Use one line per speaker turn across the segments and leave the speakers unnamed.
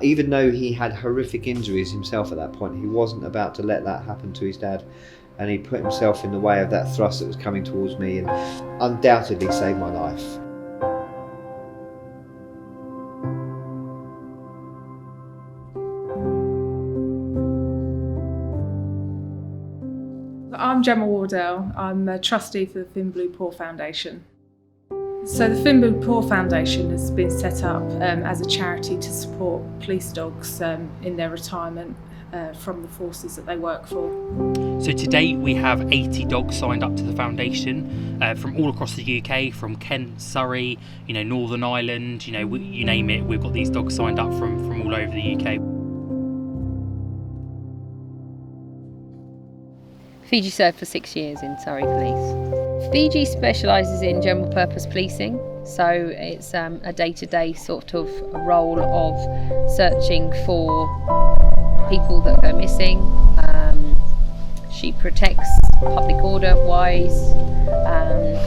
even though he had horrific injuries himself at that point, he wasn't about to let that happen to his dad, and he put himself in the way of that thrust that was coming towards me and undoubtedly saved my life.
I'm Gemma Wardell. I'm a trustee for the Thin Blue Paw Foundation. So the Thin Blue Paw Foundation has been set up as a charity to support police dogs in their retirement from the forces that they work for.
So to date we have 80 dogs signed up to the foundation from all across the UK, from Kent, Surrey, Northern Ireland, you name it, we've got these dogs signed up from all over the UK.
Fiji served for 6 years in Surrey Police. Fiji specialises in general purpose policing, so it's a day-to-day sort of role of searching for people that go missing. She protects public order wise,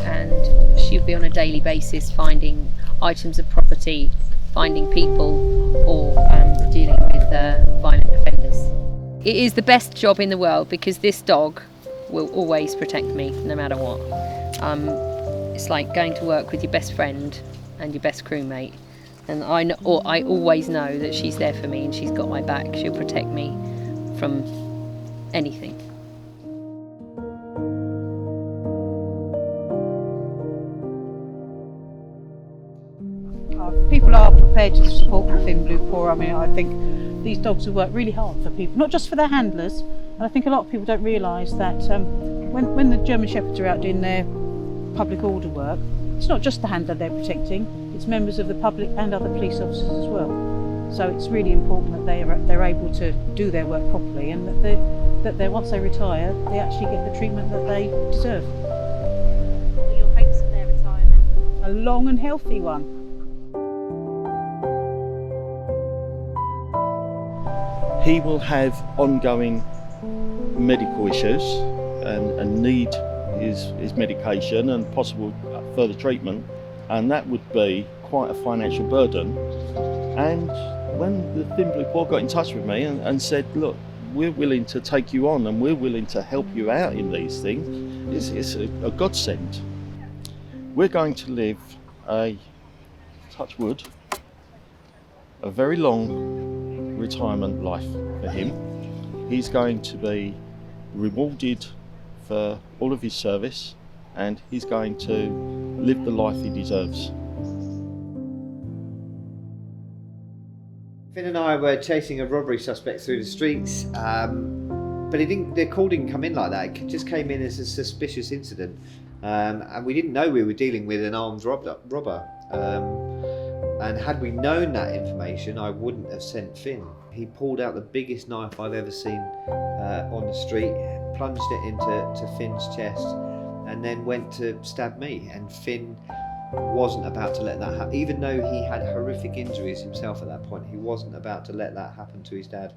and she'll be on a daily basis finding items of property, finding people, or dealing with violent offenders. It is the best job in the world because this dog will always protect me no matter what. It's like going to work with your best friend and your best crewmate, and I always know that she's there for me and she's got my back. She'll protect me from anything.
People are prepared to support the Thin Blue Paw. I think these dogs have worked really hard for people, not just for their handlers. And I think a lot of people don't realise that when the German Shepherds are out doing their public order work, it's not just the handler they're protecting, it's members of the public and other police officers as well. So it's really important that they're able to do their work properly, and that they once they retire, they actually get the treatment that they deserve.
What are your hopes for their retirement?
A long and healthy one.
He will have ongoing medical issues and need his medication and possible further treatment, and that would be quite a financial burden. And when the Thin Blue Paw got in touch with me and said, look, we're willing to take you on and we're willing to help you out in these things, it's a godsend. We're going to live touch wood, a very long retirement life for him. He's going to be rewarded for all of his service, and he's going to live the life he deserves.
Finn and I were chasing a robbery suspect through the streets, but the call didn't come in like that. It just came in as a suspicious incident, and we didn't know we were dealing with an armed robber. And had we known that information, I wouldn't have sent Finn. He pulled out the biggest knife I've ever seen on the street, plunged it into Finn's chest, and then went to stab me. And Finn wasn't about to let that happen. Even though he had horrific injuries himself at that point, he wasn't about to let that happen to his dad.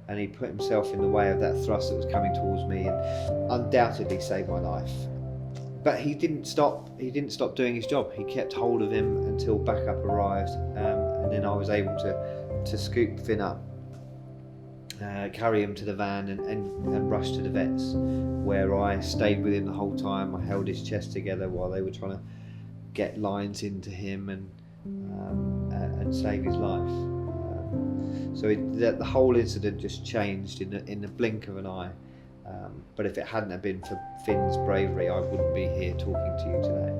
And he put himself in the way of that thrust that was coming towards me and undoubtedly saved my life. But he didn't stop doing his job. He kept hold of him until backup arrived, and then I was able to scoop Finn up, carry him to the van and rush to the vets, where I stayed with him the whole time. I held his chest together while they were trying to get lines into him and save his life. So the whole incident just changed in the blink of an eye. But if it hadn't have been for Finn's bravery, I wouldn't be here talking to you today.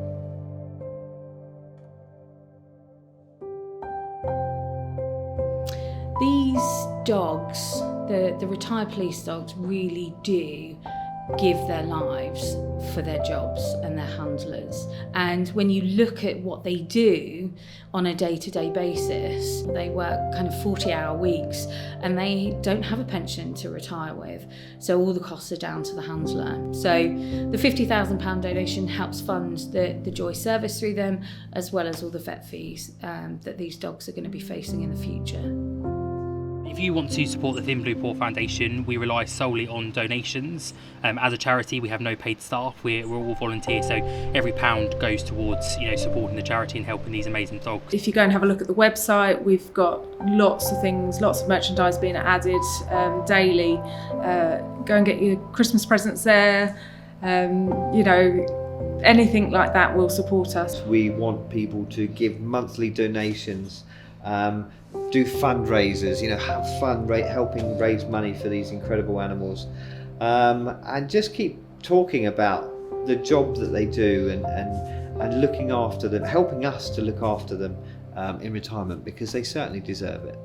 These dogs, the retired police dogs, really do give their lives for their jobs and their handlers. And when you look at what they do on a day-to-day basis, they work kind of 40-hour weeks and they don't have a pension to retire with. So all the costs are down to the handler. So the £50,000 donation helps fund the Joy service through them, as well as all the vet fees that these dogs are going to be facing in the future.
If you want to support the Thin Blue Paw Foundation, we rely solely on donations. As a charity, we have no paid staff. We're all volunteers, so every pound goes towards supporting the charity and helping these amazing dogs.
If you go and have a look at the website, we've got lots of things, lots of merchandise being added daily. Go and get your Christmas presents there. Anything like that will support us.
We want people to give monthly donations, do fundraisers, have fun helping raise money for these incredible animals, and just keep talking about the job that they do and looking after them, helping us to look after them in retirement, because they certainly deserve it.